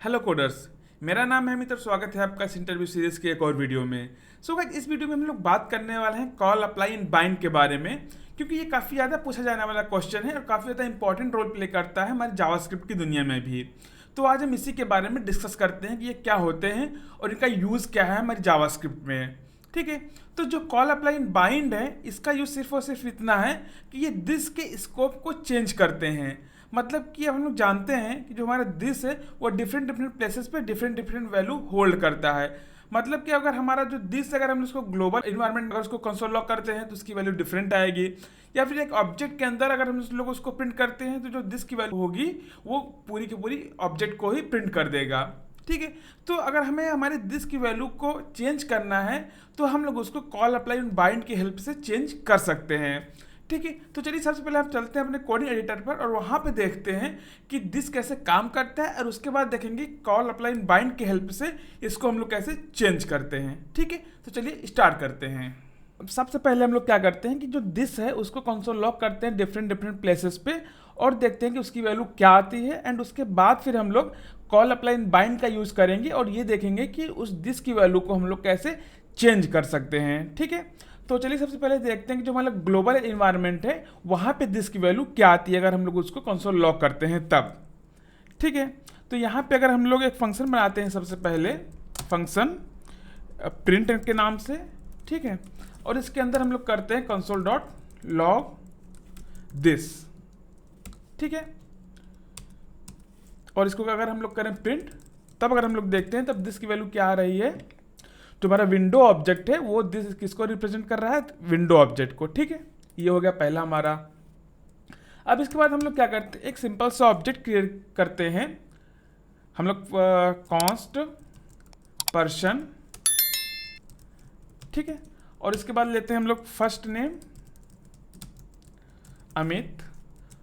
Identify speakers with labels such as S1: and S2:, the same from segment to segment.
S1: Hello coders. मेरा नाम है अमित और स्वागत है आपका इस इंटरव्यू सीरीज के एक और वीडियो में। गाइस, इस वीडियो में हम लोग बात करने वाले हैं कॉल अप्लाई इन बाइंड के बारे में, क्योंकि ये काफ़ी ज़्यादा पूछा जाने वाला क्वेश्चन है और काफ़ी ज़्यादा इंपॉर्टेंट रोल प्ले करता है हमारे जावास्क्रिप्ट की दुनिया में भी। तो आज हम इसी के बारे में डिस्कस करते हैं कि ये क्या होते हैं और इनका यूज़ क्या है हमारे जावास्क्रिप्ट में। ठीक है, तो जो कॉल अप्लाई इन बाइंड है इसका यूज़ सिर्फ और सिर्फ इतना है कि ये दिस के स्कोप को चेंज करते हैं। मतलब कि अब हम लोग जानते हैं कि जो हमारा दिस है वो डिफरेंट डिफरेंट प्लेसेस पे डिफरेंट डिफरेंट वैल्यू होल्ड करता है। मतलब कि अगर हमारा जो दिस अगर हम उसको ग्लोबल इन्वायरमेंट अगर उसको कंसोल लॉक करते हैं तो उसकी वैल्यू डिफरेंट आएगी, या फिर एक ऑब्जेक्ट के अंदर अगर हम उस लोग उसको प्रिंट करते हैं तो जो दिस की वैल्यू होगी वो पूरी की पूरी ऑब्जेक्ट को ही प्रिंट कर देगा। ठीक है, तो अगर हमें हमारे दिस की वैल्यू को चेंज करना है तो हम लोग उसको कॉल अप्लाई बाइंड की हेल्प से चेंज कर सकते हैं। ठीक है, तो चलिए सबसे पहले हम चलते हैं अपने कोडिंग एडिटर पर और वहाँ पे देखते हैं कि दिस कैसे काम करता है, और उसके बाद देखेंगे कॉल अप्लाई बाइंड की हेल्प से इसको हम लोग कैसे चेंज करते हैं। ठीक है, तो चलिए स्टार्ट करते हैं। अब सबसे पहले हम लोग क्या करते हैं कि जो दिस है उसको कंसोल लॉक करते हैं डिफरेंट डिफरेंट प्लेसेस पे और देखते हैं कि उसकी वैल्यू क्या आती है, एंड उसके बाद फिर हम लोग कॉल अप्लाई बाइंड का यूज़ करेंगे और ये देखेंगे कि उस दिस की वैल्यू को हम लोग कैसे चेंज कर सकते हैं। ठीक है, तो चलिए सबसे पहले देखते हैं कि जो हमारा ग्लोबल इन्वायरमेंट है वहाँ पे दिस की वैल्यू क्या आती है अगर हम लोग उसको कंसोल लॉक करते हैं तब। ठीक है, तो यहाँ पे अगर हम लोग एक फंक्शन बनाते हैं सबसे पहले फंक्शन प्रिंट के नाम से। ठीक है, और इसके अंदर हम लोग करते हैं कंसोल डॉट लॉग दिस। ठीक है, और इसको अगर हम लोग करें प्रिंट तब अगर हम लोग देखते हैं तब दिस की वैल्यू क्या आ रही है, जो हमारा विंडो ऑब्जेक्ट है वो दिस किसको रिप्रेजेंट कर रहा है, विंडो ऑब्जेक्ट को। ठीक है, ये हो गया पहला हमारा। अब इसके बाद हम लोग क्या करते हैं, एक सिंपल सा ऑब्जेक्ट क्रिएट करते हैं हम लोग कॉन्स्ट पर्सन। ठीक है, और इसके बाद लेते हैं हम लोग फर्स्ट नेम अमित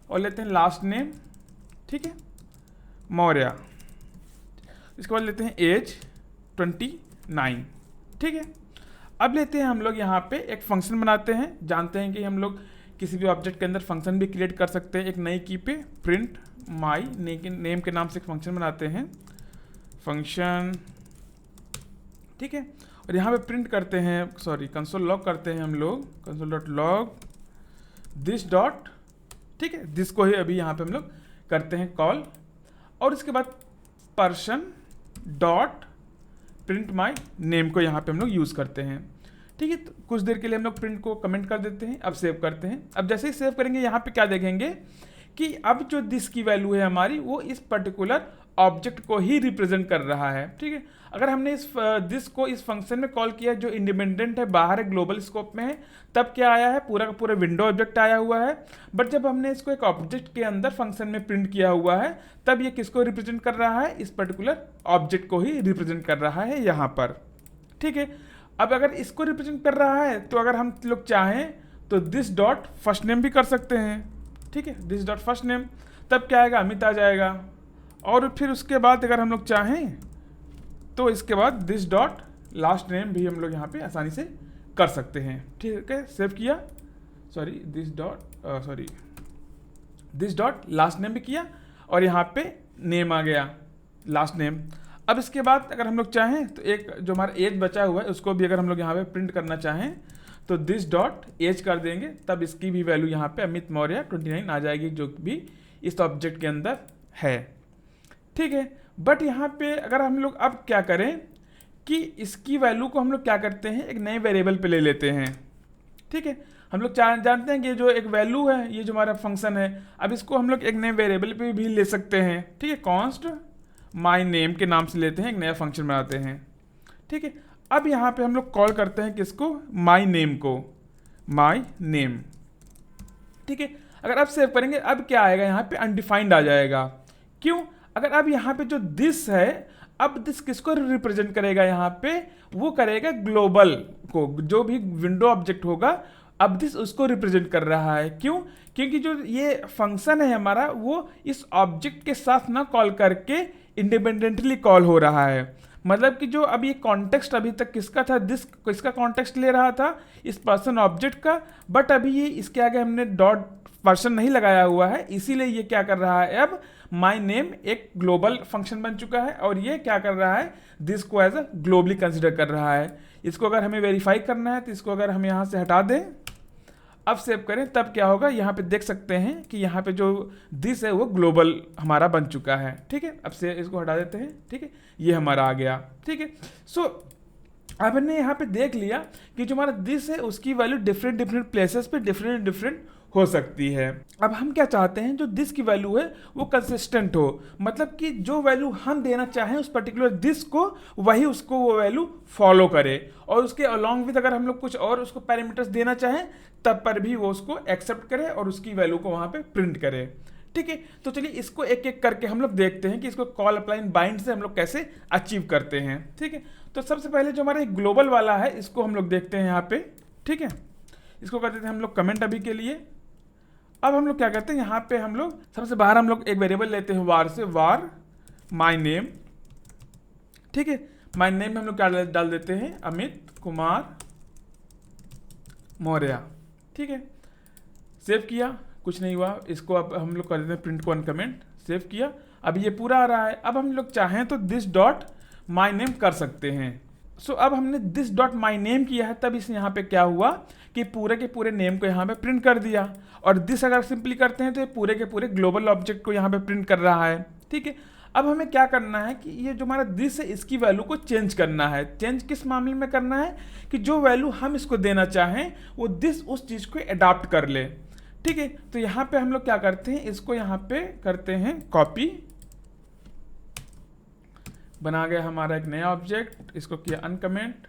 S1: और लेते हैं लास्ट नेम, ठीक है, मौर्य। इसके बाद लेते हैं एज 29। ठीक है, अब लेते हैं हम लोग यहाँ पे एक फंक्शन बनाते हैं। जानते हैं कि हम लोग किसी भी ऑब्जेक्ट के अंदर फंक्शन भी क्रिएट कर सकते हैं। एक नई की पे प्रिंट माई नेम के नाम से एक फंक्शन बनाते हैं फंक्शन। ठीक है, और यहाँ पे प्रिंट करते हैं, सॉरी कंसोल लॉग करते हैं हम लोग console dot log this dot. ठीक है, दिस को ही अभी यहाँ पे हम लोग करते हैं कॉल, और इसके बाद person dot print my name को यहाँ पे हम लोग यूज़ करते हैं। ठीक है, तो कुछ देर के लिए हम लोग प्रिंट को कमेंट कर देते हैं। अब सेव करते हैं। अब जैसे ही सेव करेंगे यहाँ पे क्या देखेंगे कि अब जो दिस की वैल्यू है हमारी वो इस पर्टिकुलर ऑब्जेक्ट को ही रिप्रेजेंट कर रहा है। ठीक है, अगर हमने इस दिस को इस फंक्शन में कॉल किया जो इंडिपेंडेंट है, बाहर है, ग्लोबल स्कोप में है, तब क्या आया है, पूरा का पूरा विंडो ऑब्जेक्ट आया हुआ है। बट जब हमने इसको एक ऑब्जेक्ट के अंदर फंक्शन में प्रिंट किया हुआ है तब ये किसको रिप्रेजेंट कर रहा है, इस पर्टिकुलर ऑब्जेक्ट को ही रिप्रेजेंट कर रहा है यहाँ पर। ठीक है, अब अगर इसको रिप्रेजेंट कर रहा है तो अगर हम लोग चाहें तो दिस डॉट फर्स्ट नेम भी कर सकते हैं। ठीक है, दिस डॉट फर्स्ट नेम, तब क्या आएगा, अमित आ जाएगा। और फिर उसके बाद अगर हम लोग चाहें तो इसके बाद दिस डॉट लास्ट नेम भी हम लोग यहाँ पे आसानी से कर सकते हैं। ठीक है, सेव किया, sorry this dot last name भी किया और यहाँ पे नेम आ गया लास्ट नेम। अब इसके बाद अगर हम लोग चाहें तो एक जो हमारा एज बचा हुआ है उसको भी अगर हम लोग यहाँ पे प्रिंट करना चाहें तो दिस डॉट एज कर देंगे, तब इसकी भी वैल्यू यहाँ पे अमित मौर्य 29 आ जाएगी जो भी इस ऑब्जेक्ट के अंदर है। ठीक है, बट यहाँ पे अगर हम लोग अब क्या करें कि इसकी वैल्यू को हम लोग क्या करते हैं, एक नए वेरिएबल पे ले लेते हैं। ठीक है, हम लोग जानते हैं कि जो एक वैल्यू है ये जो हमारा फंक्शन है, अब इसको हम लोग एक नए वेरिएबल पे भी ले सकते हैं। ठीक है, कॉन्स्ट माई नेम के नाम से लेते हैं, एक नया फंक्शन बनाते हैं। ठीक है, अब यहाँ पे हम लोग कॉल करते हैं किसको, माई नेम को, माई नेम। ठीक है, अगर अब सेव करेंगे अब क्या आएगा, यहाँ पे अनडिफाइंड आ जाएगा। क्यों, अगर अब यहाँ पे जो दिस है, अब दिस किसको रिप्रेजेंट करेगा, यहाँ पे वो करेगा ग्लोबल को, जो भी विंडो ऑब्जेक्ट होगा अब दिस उसको रिप्रेजेंट कर रहा है। क्यों, क्योंकि जो ये फंक्शन है हमारा वो इस ऑब्जेक्ट के साथ ना कॉल करके इंडिपेंडेंटली कॉल हो रहा है। मतलब कि जो अब ये कॉन्टेक्स्ट अभी तक किसका था, दिस किसका कॉन्टेक्स्ट ले रहा था, इस पर्सन ऑब्जेक्ट का, बट अभी ये इसके आगे हमने डॉट पर्सन नहीं लगाया हुआ है, इसीलिए ये क्या कर रहा है, अब माई नेम एक ग्लोबल फंक्शन बन चुका है और ये क्या कर रहा है, दिस को एज अ ग्लोबली कंसिडर कर रहा है। इसको अगर हमें वेरीफाई करना है तो इसको अगर हम यहाँ से हटा दें, अब सेव करें, तब क्या होगा, यहाँ पे देख सकते हैं कि यहाँ पे जो दिस है वो ग्लोबल हमारा बन चुका है। ठीक है, अब से इसको हटा देते हैं। ठीक है, ये हमारा आ गया। ठीक है, सो अब हमने यहाँ पे देख लिया कि जो हमारा दिस है उसकी वैल्यू डिफरेंट प्लेसेस पे डिफरेंट हो सकती है। अब हम क्या चाहते हैं, जो दिस की वैल्यू है वो कंसिस्टेंट हो, मतलब कि जो वैल्यू हम देना चाहें उस पर्टिकुलर दिस को, वही उसको वो वैल्यू फॉलो करे, और उसके अलॉन्ग विद अगर हम लोग कुछ और उसको पैरामीटर्स देना चाहें तब पर भी वो उसको एक्सेप्ट करे और उसकी वैल्यू को वहाँ पे प्रिंट करे। ठीक है, तो चलिए इसको एक एक करके हम लोग देखते हैं कि इसको कॉल अप्लाई एंड बाइंड से हम लोग कैसे अचीव करते हैं। ठीक है, तो सबसे पहले जो हमारा ग्लोबल वाला है इसको हम लोग देखते हैं यहाँ पे। ठीक है, इसको कर देते हैं हम लोग कमेंट अभी के लिए। अब हम लोग क्या करते हैं, यहाँ पे हम लोग सबसे बाहर हम लोग एक वेरिएबल लेते हैं वार से, वार माई नेम। ठीक है, माई नेम में हम लोग क्या डाल देते हैं, अमित कुमार मौर्य। ठीक है, सेव किया, कुछ नहीं हुआ, इसको अब हम लोग कर देते हैं प्रिंट को अनकमेंट, सेव किया, अब ये पूरा आ रहा है। अब हम लोग चाहें तो दिस डॉट माई नेम कर सकते हैं। सो अब हमने दिस डॉट माई नेम किया है, तब इस यहाँ पे क्या हुआ कि पूरे के पूरे नेम को यहाँ पे प्रिंट कर दिया, और दिस अगर सिंपली करते हैं तो ये पूरे के पूरे ग्लोबल ऑब्जेक्ट को यहाँ पे प्रिंट कर रहा है। ठीक है, अब हमें क्या करना है कि ये जो हमारा दिस है इसकी वैल्यू को चेंज करना है। चेंज किस मामले में करना है कि जो वैल्यू हम इसको देना चाहें वो दिस उस चीज़ को अडॉप्ट कर ले। ठीक है, तो यहाँ पे हम लोग क्या करते हैं, इसको यहाँ पे करते हैं कॉपी, बना गया हमारा एक नया ऑब्जेक्ट, इसको किया अनकमेंट।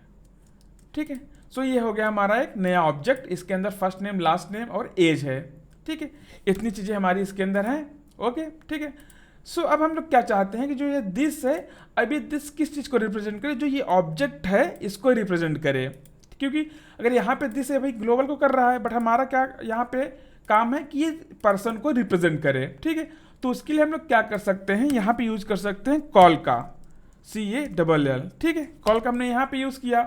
S1: ठीक है, सो ये हो गया हमारा एक नया ऑब्जेक्ट, इसके अंदर फर्स्ट नेम लास्ट नेम और एज है। ठीक है, इतनी चीज़ें हमारी इसके अंदर हैं। ओके, ठीक है, सो अब हम लोग क्या चाहते हैं कि जो ये दिस है, अभी दिस किस चीज़ को रिप्रेजेंट करे, जो ये ऑब्जेक्ट है इसको रिप्रेजेंट करे, क्योंकि अगर यहाँ पे दिस है भाई ग्लोबल को कर रहा है, बट हमारा क्या यहाँ पे काम है कि ये पर्सन को रिप्रेजेंट करे। ठीक है, तो उसके लिए हम लोग क्या कर सकते हैं, यहाँ पे यूज कर सकते हैं कॉल का, CALL। ठीक है, कॉल का हमने यहाँ पे यूज़ किया।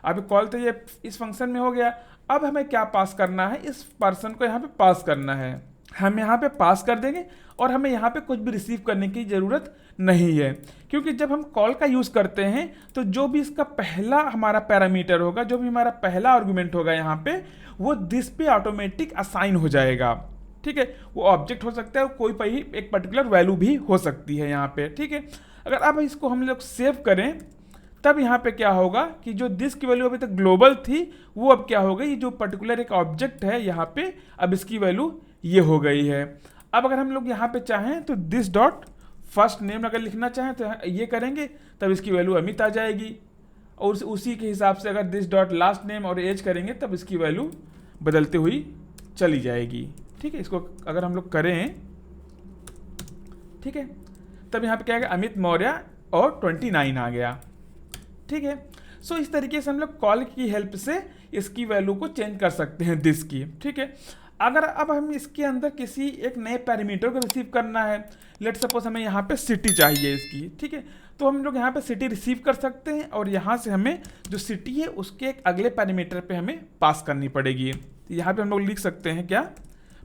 S1: अब कॉल तो ये इस फंक्शन में हो गया। अब हमें क्या पास करना है, इस पर्सन को यहाँ पे पास करना है, हम यहाँ पे पास कर देंगे, और हमें यहाँ पे कुछ भी रिसीव करने की ज़रूरत नहीं है, क्योंकि जब हम कॉल का यूज़ करते हैं तो जो भी इसका पहला हमारा पैरामीटर होगा, जो भी हमारा पहला आर्गुमेंट होगा यहाँ पे, वो दिस पे ऑटोमेटिक असाइन हो जाएगा। ठीक है, वो ऑब्जेक्ट हो सकता है, कोई भी एक पर्टिकुलर वैल्यू भी हो सकती है यहाँ पे। ठीक है, अगर अब इसको हम लोग सेव करें तब यहाँ पे क्या होगा कि जो दिस की वैल्यू अभी तक ग्लोबल थी वो अब क्या हो गई, जो पर्टिकुलर एक ऑब्जेक्ट है यहाँ पे, अब इसकी वैल्यू ये हो गई है। अब अगर हम लोग यहाँ पे चाहें तो दिस डॉट फर्स्ट नेम अगर लिखना चाहें तो ये करेंगे, तब इसकी वैल्यू अमित आ जाएगी, और उसी के हिसाब से अगर दिस डॉट लास्ट नेम और एज करेंगे तब इसकी वैल्यू बदलते हुई चली जाएगी। ठीक है, इसको अगर हम लोग करें, ठीक है, तब यहाँ पे क्या आएगा, अमित मौर्य और 29 आ गया। ठीक है, सो इस तरीके से हम लोग कॉल की हेल्प से इसकी वैल्यू को चेंज कर सकते हैं दिस की। ठीक है, अगर अब हम इसके अंदर किसी एक नए पैरामीटर को रिसीव करना है, लेट सपोज हमें यहाँ पे सिटी चाहिए इसकी। ठीक है, तो हम लोग यहाँ पे सिटी रिसीव कर सकते हैं, और यहाँ से हमें जो सिटी है उसके एक अगले पैरामीटर पे हमें पास करनी पड़ेगी। तो यहाँ पे हम लोग लिख सकते हैं क्या,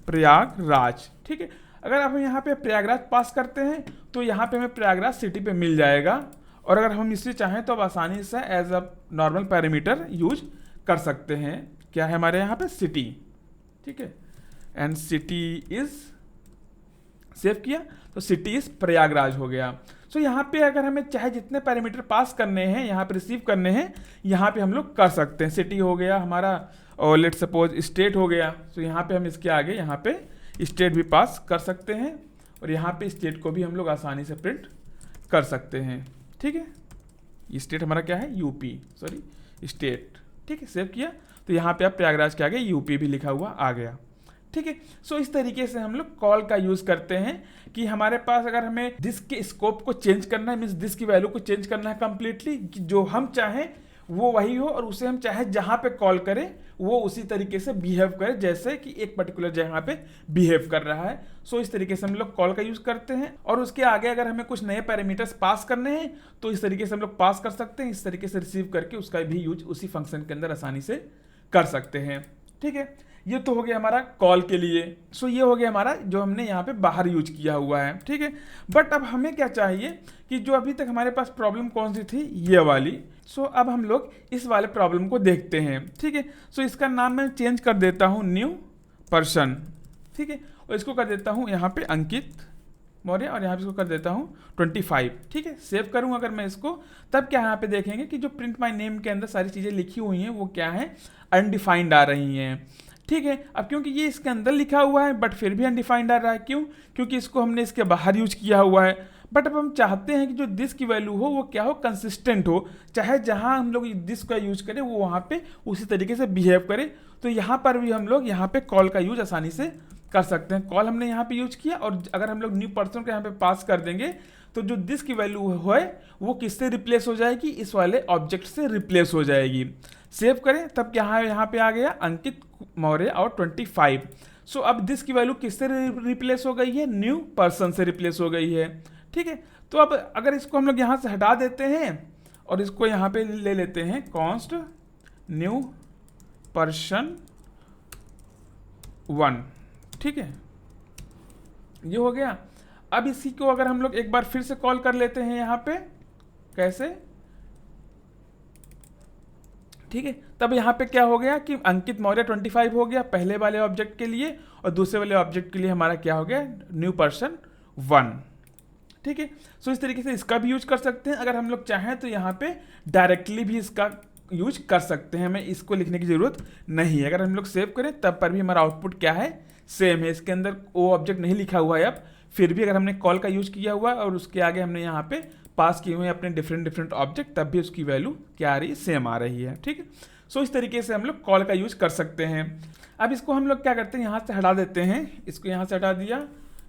S1: प्रयागराज। ठीक है, अगर हम यहाँ पे प्रयागराज पास करते हैं तो यहाँ पे हमें प्रयागराज सिटी पे मिल जाएगा, और अगर हम इसे चाहें तो अब आसानी से as a normal parameter use कर सकते हैं। क्या है हमारे यहाँ पे, सिटी। ठीक है, एंड सिटी इज, सेव किया तो सिटी इज प्रयागराज हो गया। सो यहाँ पे अगर हमें चाहे जितने पैरामीटर पास करने हैं, यहाँ पे रिसीव करने हैं, यहाँ पे हम लोग कर सकते हैं। सिटी हो गया हमारा, और लेट सपोज स्टेट हो गया, तो यहाँ पे हम इसके आगे यहाँ पे स्टेट भी पास कर सकते हैं, और यहाँ पे स्टेट को भी हम लोग आसानी से प्रिंट कर सकते हैं। ठीक है, स्टेट हमारा क्या है, यूपी, सॉरी स्टेट। ठीक है, सेव किया तो यहाँ पे आप प्रयागराज के आगे यूपी भी लिखा हुआ आ गया। ठीक है, सो इस तरीके से हम लोग कॉल का यूज करते हैं कि हमारे पास अगर हमें दिस के स्कोप को चेंज करना है, मीन्स दिस की वैल्यू को चेंज करना है कंप्लीटली, जो हम चाहें वो वही हो, और उसे हम चाहे जहां पे कॉल करें वो उसी तरीके से बिहेव करे जैसे कि एक पर्टिकुलर जगह पे बिहेव कर रहा है। सो इस तरीके से हम लोग कॉल का यूज करते हैं, और उसके आगे अगर हमें कुछ नए पैरामीटर्स पास करने हैं तो इस तरीके से हम लोग पास कर सकते हैं, इस तरीके से रिसीव करके उसका भी यूज उसी फंक्शन के अंदर आसानी से कर सकते हैं। ठीक है, ये तो हो गया हमारा कॉल के लिए। सो ये हो गया हमारा जो हमने यहाँ पे बाहर यूज किया हुआ है, ठीक है। बट अब हमें क्या चाहिए कि जो अभी तक हमारे पास प्रॉब्लम कौन सी थी, ये वाली। सो अब हम लोग इस वाले प्रॉब्लम को देखते हैं, ठीक है। सो इसका नाम मैं चेंज कर देता हूँ न्यू पर्सन, ठीक है, और इसको कर देता हूँ यहाँ पे अंकित मौर्य, और यहाँ पे इसको कर देता हूँ 25, ठीक है। सेव करूँ अगर मैं इसको, तब क्या यहाँ पे देखेंगे कि जो प्रिंट माई नेम के अंदर सारी चीज़ें लिखी हुई हैं वो क्या है, अनडिफाइंड आ रही हैं, ठीक है। अब क्योंकि ये इसके अंदर लिखा हुआ है बट फिर भी अनडिफाइंड आ रहा है, क्यों, क्योंकि इसको हमने इसके बाहर यूज किया हुआ है। बट अब हम चाहते हैं कि जो दिस की वैल्यू हो वो क्या हो, कंसिस्टेंट हो, चाहे जहाँ हम लोग दिस का यूज करें वो वहाँ पे उसी तरीके से बिहेव करे। तो यहाँ पर भी हम लोग यहाँ पे कॉल का यूज आसानी से कर सकते हैं। कॉल हमने यहाँ पे यूज किया, और अगर हम लोग न्यू पर्सन को यहाँ पे पास कर देंगे तो जो दिस की वैल्यू है वो किससे रिप्लेस हो जाएगी, इस वाले ऑब्जेक्ट से रिप्लेस हो जाएगी। सेव करें, तब क्या है यहाँ पे आ गया अंकित मौर्य और 25। सो अब दिस की वैल्यू किससे रिप्लेस हो गई है, न्यू पर्सन से रिप्लेस हो गई है, ठीक है। तो अब अगर इसको हम लोग यहाँ से हटा देते हैं और इसको यहाँ पे ले लेते हैं कॉन्स्ट न्यू पर्सन 1, ठीक है, ये हो गया। अब इसी को अगर हम लोग एक बार फिर से कॉल कर लेते हैं यहाँ पे, कैसे, ठीक है, तब यहाँ पे क्या हो गया कि अंकित मौर्य 25 हो गया पहले वाले ऑब्जेक्ट के लिए, और दूसरे वाले ऑब्जेक्ट के लिए हमारा क्या हो गया, न्यू पर्सन 1, ठीक है। सो इस तरीके से इसका भी यूज कर सकते हैं। अगर हम लोग चाहें तो यहाँ पे डायरेक्टली भी इसका यूज कर सकते हैं, हमें इसको लिखने की जरूरत नहीं है। अगर हम लोग सेव करें तब पर भी हमारा आउटपुट क्या है, सेम है। इसके अंदर वो ऑब्जेक्ट नहीं लिखा हुआ है अब, फिर भी अगर हमने कॉल का यूज किया हुआ है और उसके आगे हमने यहाँ पे पास किए हुए हैं अपने डिफरेंट ऑब्जेक्ट, तब भी उसकी वैल्यू क्या आ रही है, सेम आ रही है, ठीक है। सो इस तरीके से हम लोग कॉल का यूज कर सकते हैं। अब इसको हम लोग क्या करते हैं, यहाँ से हटा देते हैं, इसको यहाँ से हटा दिया,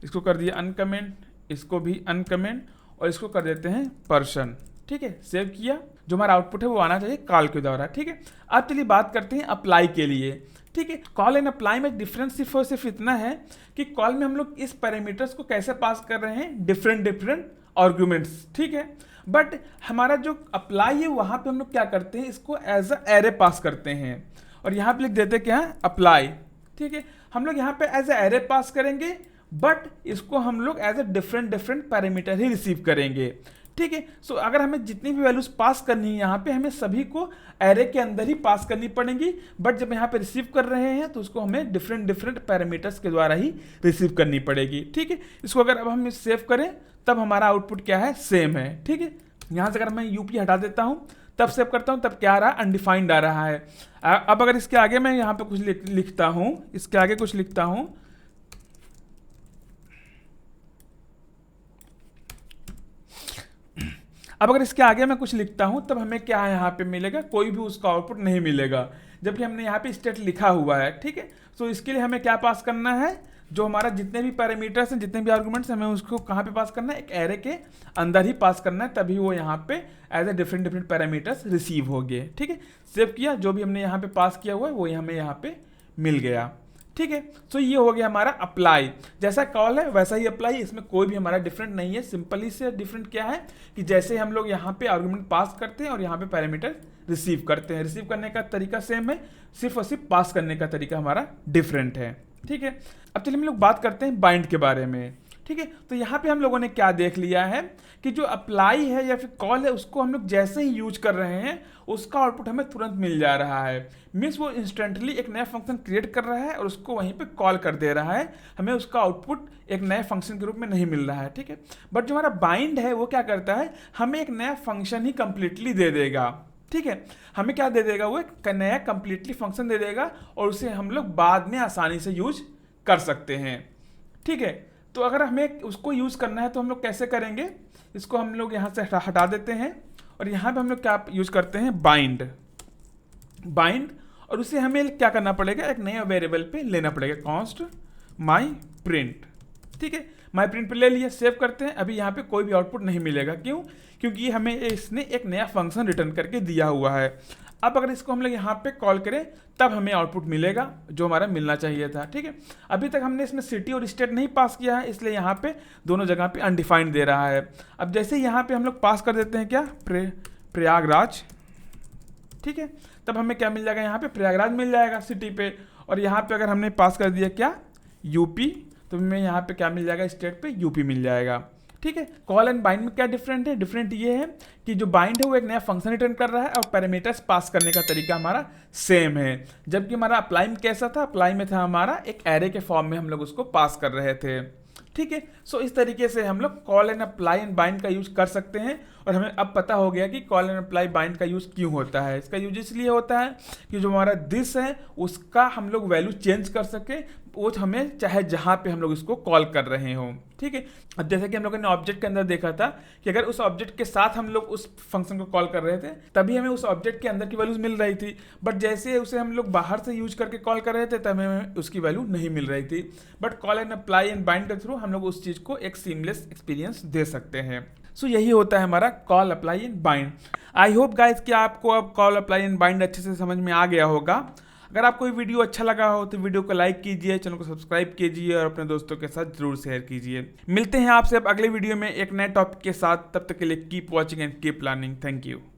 S1: इसको कर दिया अनकमेंट, इसको भी अनकमेंट, और इसको कर देते हैं पर्सन, ठीक है। सेव किया, जो हमारा आउटपुट है वो आना चाहिए कॉल के द्वारा, ठीक है। अब चलिए बात करते हैं अप्लाई के लिए, ठीक है। कॉल एंड अप्लाई में डिफरेंस सिर्फ इतना है कि कॉल में हम लोग इस पैरामीटर्स को कैसे पास कर रहे हैं, डिफरेंट आर्गुमेंट्स, ठीक है। बट हमारा जो अप्लाई है वहां पे हम लोग क्या करते हैं, इसको एज अ एरे पास करते हैं, और यहाँ पे लिख देते क्या है, अप्लाई, ठीक है। हम लोग यहाँ पे एज अ एरे पास करेंगे, बट इसको हम लोग एज अ डिफरेंट पैरामीटर ही रिसीव करेंगे, ठीक है। सो अगर हमें जितनी भी वैल्यूज पास करनी है यहाँ पे, हमें सभी को एरे के अंदर ही पास करनी पड़ेंगी, बट जब यहाँ पे रिसीव कर रहे हैं तो उसको हमें डिफरेंट पैरामीटर्स के द्वारा ही रिसीव करनी पड़ेगी, ठीक है। इसको अगर अब हम सेव करें तब हमारा आउटपुट क्या है, सेम है, ठीक है। यहाँ से अगर मैं यूपी हटा देता हूँ तब सेव करता हूँ, तब क्या आ रहा है, अनडिफाइंड आ रहा है। अब अगर इसके आगे मैं यहाँ पे कुछ लिखता हूँ, इसके आगे कुछ लिखता हूँ, अब अगर इसके आगे मैं कुछ लिखता हूं तब हमें क्या है यहाँ पे मिलेगा, कोई भी उसका आउटपुट नहीं मिलेगा, जबकि हमने यहाँ पे स्टेट लिखा हुआ है, ठीक है। तो इसके लिए हमें क्या पास करना है, जो हमारा जितने भी पैरामीटर्स हैं, जितने भी आर्गुमेंट्स, हमें उसको कहाँ पे पास करना है, एक एरे के अंदर ही पास करना है, तभी वो यहाँ पे as a different parameters receive हो गए, ठीक है। सेव किया, जो भी हमने यहाँ पे पास किया हुआ है वो हमें यहाँ पे मिल गया, ठीक है। सो ये हो गया हमारा अप्लाई। जैसा कॉल है वैसा ही अप्लाई, इसमें कोई भी हमारा डिफरेंट नहीं है। सिंपली से डिफरेंट क्या है कि जैसे हम लोग यहाँ पे आर्गुमेंट पास करते हैं और यहाँ पे पैरामीटर रिसीव करते हैं, रिसीव करने का तरीका सेम है, सिर्फ और सिर्फ पास करने का तरीका हमारा डिफरेंट है, ठीक है। अब चलिए हम लोग बात करते हैं बाइंड के बारे में, ठीक है। तो यहाँ पे हम लोगों ने क्या देख लिया है कि जो अप्लाई है या फिर कॉल है उसको हम लोग जैसे ही यूज कर रहे हैं उसका आउटपुट हमें तुरंत मिल जा रहा है। मीन्स वो इंस्टेंटली एक नया फंक्शन क्रिएट कर रहा है और उसको वहीं पे कॉल कर दे रहा है, हमें उसका आउटपुट एक नए फंक्शन के रूप में नहीं मिल रहा है, ठीक है। बट जो हमारा बाइंड है वो क्या करता है, हमें एक नया फंक्शन ही कंप्लीटली दे देगा, ठीक है। हमें क्या दे देगा, वो एक नया कंप्लीटली फंक्शन दे देगा और उसे हम लोग बाद में आसानी से यूज कर सकते हैं, ठीक है। तो अगर हमें उसको यूज करना है तो हम लोग कैसे करेंगे, इसको हम लोग यहाँ से हटा देते हैं और यहाँ पे हम लोग क्या यूज करते हैं, बाइंड, और उसे हमें क्या करना पड़ेगा, एक नया वेरिएबल पे लेना पड़ेगा, कॉन्स्ट माई प्रिंट, ठीक है। माई प्रिंट पे ले लिया, सेव करते हैं। अभी यहाँ पे कोई भी आउटपुट नहीं मिलेगा, क्यों, क्योंकि हमें इसने एक नया फंक्शन रिटर्न करके दिया हुआ है। अब अगर इसको हम लोग यहाँ पे कॉल करें तब हमें आउटपुट मिलेगा जो हमारा मिलना चाहिए था, ठीक है। अभी तक हमने इसमें सिटी और स्टेट नहीं पास किया है, इसलिए यहाँ पे दोनों जगह पे अनडिफाइंड दे रहा है। अब जैसे यहाँ पे हम लोग पास कर देते हैं क्या, प्रयागराज, ठीक है, तब हमें क्या मिल जाएगा, यहाँ पे प्रयागराज मिल जाएगा सिटी पे, और यहाँ पे अगर हमने पास कर दिया क्या यूपी, तो हमें यहाँ पे क्या मिल जाएगा, स्टेट पे यूपी मिल जाएगा। ठीक है, कॉल एंड बाइंड में क्या डिफरेंट है, डिफरेंट ये है कि जो बाइंड है वो एक नया फंक्शन रिटर्न कर रहा है और पैरामीटर्स पास करने का तरीका हमारा सेम है। जबकि हमारा अप्लाई में कैसा था, अप्लाई में था हमारा एक एरे के फॉर्म में हम लोग उसको पास कर रहे थे। ठीक है, सो इस तरीके से हम लोग call and apply and bind का यूज कर सकते हैं। और हमें अब पता हो गया कि कॉल एंड अप्लाई बाइंड का यूज क्यों होता है। इसका यूज इसलिए होता है कि जो हमारा दिस है उसका हम लोग वैल्यू चेंज कर सके, वो हमें चाहे जहाँ पे हम लोग इसको कॉल कर रहे हों। ठीक है, अब जैसे कि हम लोगों ने ऑब्जेक्ट के अंदर देखा था कि अगर उस ऑब्जेक्ट के साथ हम लोग उस फंक्शन को कॉल कर रहे थे तभी हमें उस ऑब्जेक्ट के अंदर की वैल्यूज मिल रही थी, बट जैसे उसे हम लोग बाहर से यूज करके कॉल कर रहे थे तब हमें उसकी वैल्यू नहीं मिल रही थी। But call and apply and bind के थ्रू हम लोग उस चीज़ को एक सीमलेस एक्सपीरियंस दे सकते हैं। सो यही होता है हमारा call apply and bind. I hope guys कि आपको अब कॉल अप्लाई एंड बाइंड अच्छे से समझ में आ गया होगा। अगर आपको ये वीडियो अच्छा लगा हो तो वीडियो को लाइक कीजिए, चैनल को सब्सक्राइब कीजिए और अपने दोस्तों के साथ जरूर शेयर कीजिए। मिलते हैं आपसे अब अगले वीडियो में एक नए टॉपिक के साथ, तब तक के लिए keep watching and keep learning. Thank you.